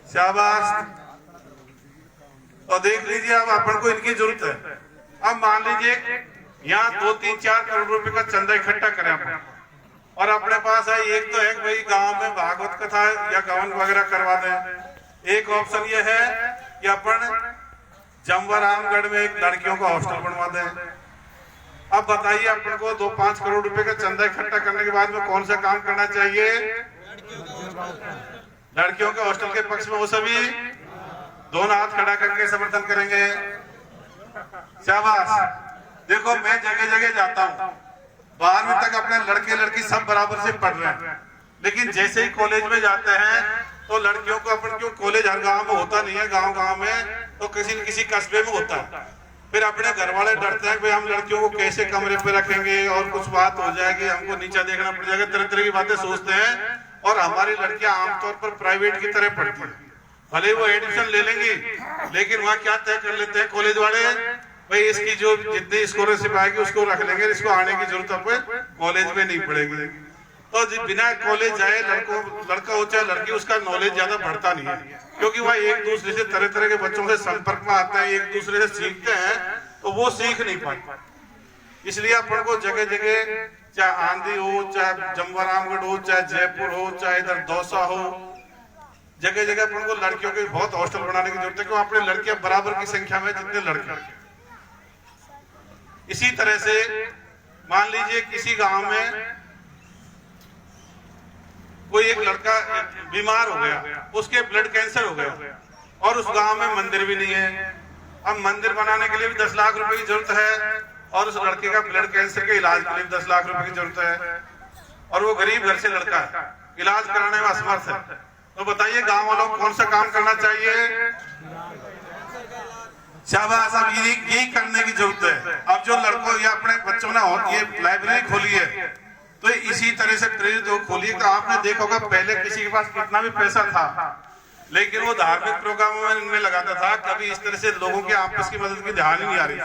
शाबाश। और देख लीजिए अब अपन को इनकी जरूरत है। अब मान लीजिए यहाँ 2-3-4 करोड़ रुपए का चंदा इकट्ठा करें अपन, और अपने पास है एक तो है भाई गांव में भागवत कथा या गवन वगैरह करवा दें। एक ऑप्शन ये है कि अपन जमवारामगढ़ में एक लड़कियों का हॉस्टल बनवा दें। अब बताइए अपन को 2-5 करोड़ रुपए का चंदा इकट्ठा करने के बाद में कौन सा काम करना चाहिए? लड़कियों के हॉस्टल के पक्ष में वो सभी दोनों हाथ खड़ा करके समर्थन करेंगे। शाबाश। देखो मैं जगह जगह जाता हूँ, 12वीं तक अपने लड़के लड़की सब बराबर से पढ़ रहे हैं, लेकिन जैसे ही कॉलेज में जाते हैं तो लड़कियों को अपन क्यों, कॉलेज हर गांव में होता नहीं है, गांव गांव में तो किसी न किसी कस्बे में होता है। फिर अपने घर वाले डरते हैं कि हम लड़कियों को कैसे कमरे पे रखेंगे और कुछ बात हो जाएगी, हमको नीचा देखना पड़ जाएगा, तरह तरह की बातें सोचते हैं। और हमारी लड़कियां आमतौर पर प्राइवेट की तरह पढ़ती है, भले वो एडमिशन ले लेंगी लेकिन वहाँ क्या तय कर लेते हैं कॉलेज वाले, भाई इसकी जो जितनी स्कॉलरशिप आएगी उसको रख लेंगे, इसको आने की जरूरत अब कॉलेज में नहीं पड़ेगी। तो बिना कॉलेज जाए लड़का हो चाहे लड़की, उसका नॉलेज ज्यादा बढ़ता नहीं है, क्योंकि वह एक दूसरे से तरह तरह के बच्चों से संपर्क में आते हैं, एक दूसरे से सीखते हैं, तो वो सीख नहीं पाते। इसलिए अपन को जगह जगह, चाहे आंधी हो, चाहे जमवारामगढ़ हो, चाहे जयपुर हो, चाहे इधर दौसा हो, जगह जगह अपन को लड़कियों के बहुत हॉस्टल बनाने की जरूरत है, क्योंकि अपने लड़कियां बराबर की संख्या में जितने लड़के। इसी तरह से मान लीजिए किसी गांव में कोई एक लड़का बीमार हो गया, उसके ब्लड कैंसर हो गया और उस गांव में मंदिर भी नहीं है। अब मंदिर बनाने के लिए भी 10 लाख रुपए की जरूरत है, और उस लड़के का ब्लड कैंसर के इलाज के लिए 10 लाख रुपए की जरूरत है, और वो गरीब घर से लड़का है, इलाज कराने में असमर्थ है। तो बताइए गांव वालों को कौन सा काम करना चाहिए? शाबाश। अब यही करने की जरूरत है। अब जो लड़कों या अपने बच्चों ने ये लाइब्रेरी खोली है, तो इसी तरह से प्रेरित हो खोली। तो आपने देखा होगा पहले किसी के पास कितना भी पैसा था, लेकिन वो धार्मिक प्रोग्रामों में लगाता था, कभी इस तरह से लोगों के आपस की मदद की ध्यान ही नहीं आ रही।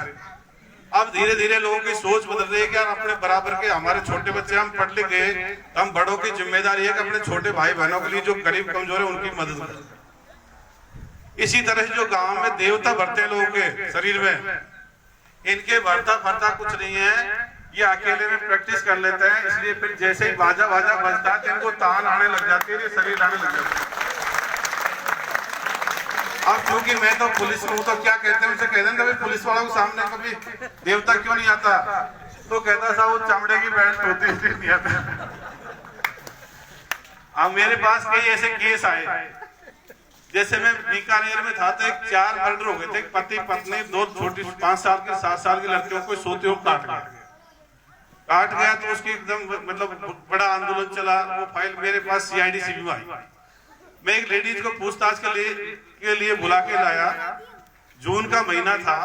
अब धीरे धीरे लोगों की सोच बदल रही है कि अपने बराबर के हमारे छोटे बच्चे, हम पढ़ लिख गए, हम बड़ों की जिम्मेदारी है कि अपने छोटे भाई बहनों के लिए जो गरीब कमजोर है उनकी मदद करें। इसी तरह से जो गांव में देवता भरते हैं लोगों के शरीर में, इनके भरता फरता कुछ नहीं है, ये अकेले में प्रैक्टिस कर लेते हैं, इसलिए फिर जैसे ही बाजा बाजा बजता है इनको तान आने लग जाती है, शरीर आने लग जाता है। अब क्योंकि मैं तो पुलिस में हूँ, तो क्या कहते हैं उनसे कहते हैं कभी पुलिस वालों के सामने कभी देवता क्यों नहीं आता, तो कहता साहब वो चमड़े की बेल्ट होती है इसलिए नहीं आता। अब मेरे पास कई ऐसे केस आए, जैसे मैं बीकानेर में था तो 4 मर्डर हो गए थे, पति पत्नी 2 छोटी 5 साल की 7 साल की लड़कियों को सोते हुए काट गया। तो उसकी एकदम मतलब बड़ा आंदोलन चला, वो फाइल मेरे पास सीआईडी से भी आई। मैं एक लेडीज को पूछताछ के लिए बुला के लाया, जून का महीना था,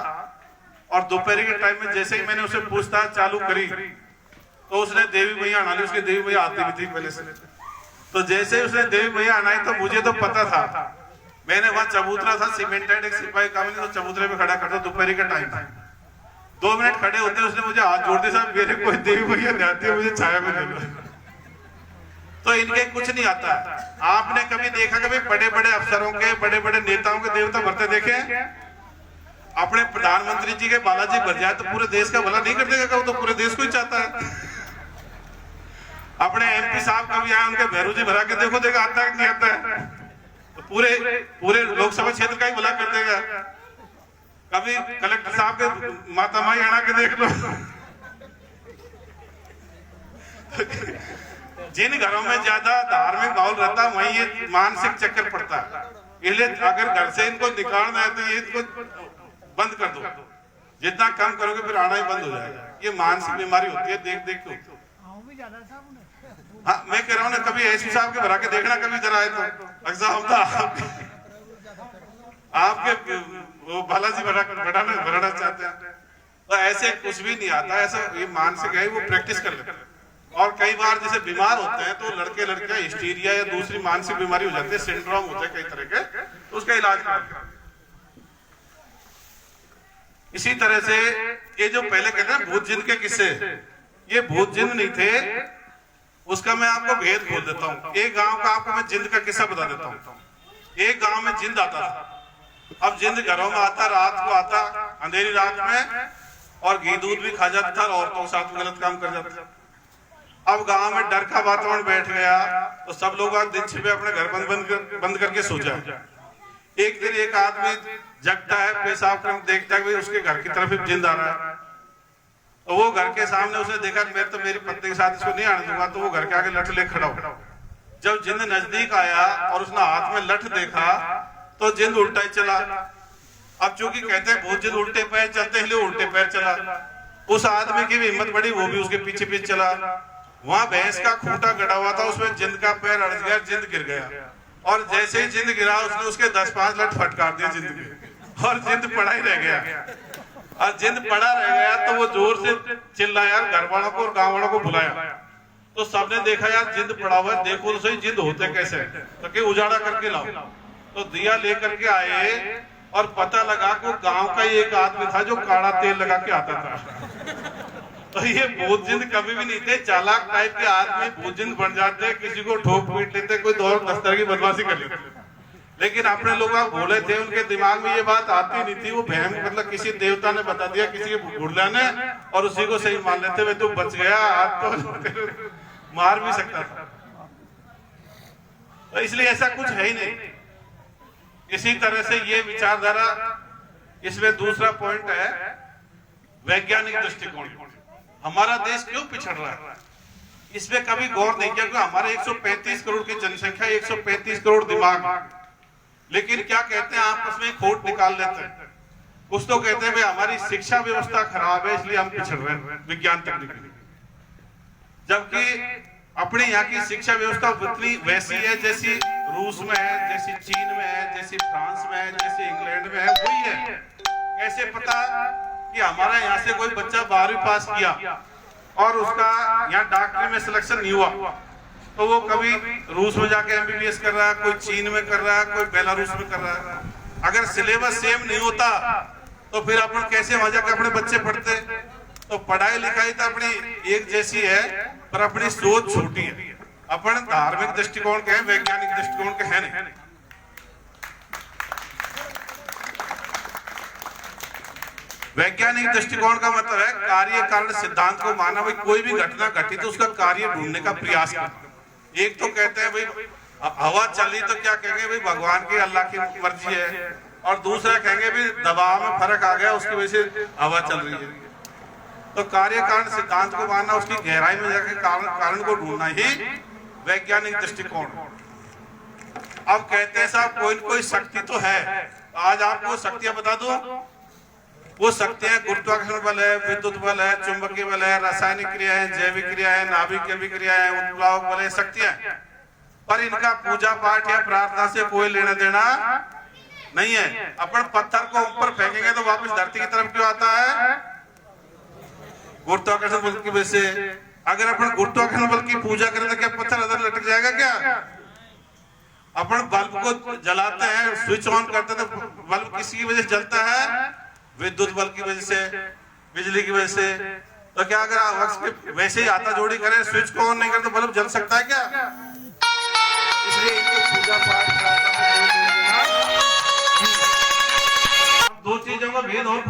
और दोपहर के टाइम में जैसे ही मैंने उसे पूछताछ चालू करी तो उसने देवी मैया अनाली, उसकी देवी मैया आती भी थी पहले से, तो जैसे ही उसने देवी मैया अनाई तो मुझे तो पता था, मैंने वहां चबूतरा था सीमेंटेड, एक सिपाही काम तो चबूतरे में खड़ा करता, दोपहर का टाइम था, 2 मिनट खड़े होते उसने मुझे हाथ जोड़ दिया, साहब मेरे कोई देवी मैया नहीं आती, मुझे छाया में ले लो। तो इनके कुछ नहीं आता। आपने कभी देखा कभी बड़े बड़े अफसरों के, बड़े बड़े नेताओं के देवता भरते देखे? अपने प्रधानमंत्री जी के बालाजी भर जाए तो पूरे देश का भला नहीं कर देगा, वो तो पूरे देश को ही चाहता है। अपने एमपी साहब कभी आए, उनके भैरू जी भरा के देखो, देखा आता है कि नहीं आता है, तो पूरे लोकसभा क्षेत्र का ही भला कर देगा। कभी कलेक्टर साहब के माता माई आना के देख लो। जिन घरों में ज्यादा धार्मिक माहौल रहता है वहीं ये मानसिक चक्कर पड़ता है, इसलिए अगर घर से इनको निकालना है तो ये इनको बंद कर दो, जितना कम करोगे फिर आना ही बंद हो जाएगा। ये मानसिक बीमारी होती है, देख देख के। हाँ मैं कह रहा हूँ ना, कभी एसपी साहब के भरा के देखना, कभी जरा आए तो आपके वो बालाजी बढ़ाना चाहते हैं, तो ऐसे कुछ भी नहीं आता, ऐसा ये मानसिक है, वो प्रैक्टिस कर लेते हैं। और कई बार जैसे बीमार होते हैं तो लड़के लड़कियां हिस्टीरिया या दूसरी मानसिक बीमारी हो जाती है, सिंड्रोम होते हैं कई तरह के, तो उसका इलाज कराते हैं। इसी तरह से ये जो पहले कहते हैं भूत जिन के किस्से, ये भूत जिन नहीं थे, उसका मैं आपको भेद खोल देता हूँ। एक गांव का आपको मैं जिंद का किस्सा बता देता हूँ। एक गांव में जिंद आता था। अब जिंद घरों में आता, रात को आता, अंधेरी रात में, और घी दूध भी खा जाता था, औरतों के साथ गलत काम कर जाता था। अब गांव में डर का वातावरण बैठ गया, तो सब लोग आज दिन छिपे अपने घर बंद करके सो जाए। एक दिन एक आदमी जगता है, पेशाब कर देखता है उसके घर की तरफ जिंद आ रहा है, तो वो घर के सामने उसने देखा मैं तो मेरी पत्नी के साथ इसको नहीं आने दूंगा, तो वो घर के आगे लठ ले खड़ा हो। जब जिंद नजदीक आया और उसने हाथ में लठ देखा तो जिंद उल्टा ही चला। अब चूंकि कहते हैं भूत जिंद उल्टे पैर चलते हैं, उल्टे पैर चला। उस आदमी की भी हिम्मत बढ़ी, वो भी उसके पीछे पीछे चला। वहां भैंस का खूंटा गड़ा हुआ था, उसमें जिंद का पैर अड़क गया, जिंद गिर गया, और जैसे ही जिंद गिरा उसने उसके 10-5 लठ फटकार दिया जिंद के, और जिंद पड़ा ही रह गया। और जिंद पड़ा रह गया तो वो जोर से चिल्लाया, घर वालों को और गांव वालों को बुलाया। तो सबने देखा यार जिंद पड़ा हुआ है, देखो तो सही जिंद होते कैसे, तो कि उजाड़ा करके लाओ। तो दिया लेकर के आए और पता लगा कि गांव का ही एक आदमी था जो काढ़ा तेल लगा के आता था। तो ये भूत जिंद कभी भी नहीं थे, चालाक टाइप के आदमी भूत जिंद बन जाते, किसी को ठोक पीट लेते, कोई दौर दस्तर की बदमाशी कर लेते। लेकिन अपने लोग भोले थे, उनके दिमाग में ये बात आती नहीं थी। वो बहम मतलब किसी देवता ने बता दिया, किसी के बुढ़ला ने, और उसी को सही मान लेते वे, तू बच गया, आज तो मार भी सकता था। तो इसलिए ऐसा कुछ है ही नहीं। इसी तरह से ये विचारधारा, इसमें दूसरा पॉइंट है वैज्ञानिक दृष्टिकोण। हमारा देश क्यों पिछड़ रहा है, इसमें कभी गौर नहीं किया। क्योंकि हमारे 135 करोड़ की जनसंख्या, 135 करोड़ दिमाग, लेकिन क्या कहते हैं आपस में खोट निकाल लेते हैं। कुछ तो कहते हैं भाई हमारी शिक्षा व्यवस्था खराब है इसलिए हम पिछड़ रहे हैं विज्ञान तकनीक, जबकि अपने यहाँ की शिक्षा व्यवस्था उतनी वैसी है जैसी रूस में है, जैसी चीन में है, जैसी फ्रांस में है, जैसी इंग्लैंड में है, वही है। कैसे पता कि हमारा यहाँ से कोई बच्चा 12वीं पास किया और उसका यहाँ डॉक्टरी में सिलेक्शन नहीं हुआ, तो वो कभी रूस में जाके MBBS कर रहा है, कोई चीन में कर रहा है, कोई बेलारूस में कर रहा है। अगर सिलेबस सेम नहीं होता तो फिर अपन कैसे वहां जाके अपने बच्चे पढ़ते। तो पढ़ाई लिखाई तो अपनी एक जैसी है, पर अपनी सोच छोटी है। अपन धार्मिक दृष्टिकोण के हैं, वैज्ञानिक दृष्टिकोण के हैं नहीं। वैज्ञानिक दृष्टिकोण का मतलब है कार्य कारण सिद्धांत को माना। भाई कोई भी घटना घटी तो उसका कार्य ढूंढने का प्रयास करना। एक तो कहते हैं भाई हवा चली तो क्या कहेंगे भाई भगवान की अल्लाह की मर्जी है, और दूसरा कहेंगे भाई दबाव में फर्क आ गया उसकी वजह से हवा चल रही है। तो कार्य कारण सिद्धांत को मानना, उसकी गहराई में जाकर कारण को ढूंढना ही वैज्ञानिक दृष्टिकोण। अब कहते हैं साहब कोई कोई शक्ति तो है, आज आपको शक्तियां बता दो। वो शक्तियां गुरुत्वाकर्षण बल है, विद्युत बल है, चुंबकीय बल है, रासायनिक क्रिया है, जैविक क्रिया है, नाभिकीय अभिक्रिया है, उत्प्लावक बल है, शक्तियां। पर इनका पूजा पाठ या प्रार्थना से कोई लेना देना नहीं है। अपन पत्थर को ऊपर फेंकेंगे तो वापस धरती की तरफ क्यों आता है? गुरुत्वाकर्षण बल की वजह से। अगर अपन गुरुत्वाकर्षण बल की पूजा करें तो क्या पत्थर अंदर लटक जाएगा क्या? अपन बल्ब को जलाते हैं, स्विच ऑन करते हैं तो बल्ब किसी वजह से जलता है? विद्युत बल की वजह से, बिजली की वजह से। तो क्या अगर वैसे ही आता जोड़ी करें, स्विच को ऑन नहीं करें तो बल्ब जल सकता है क्या? इसलिए इनको पूजा पाठ दो चीजों का भेद और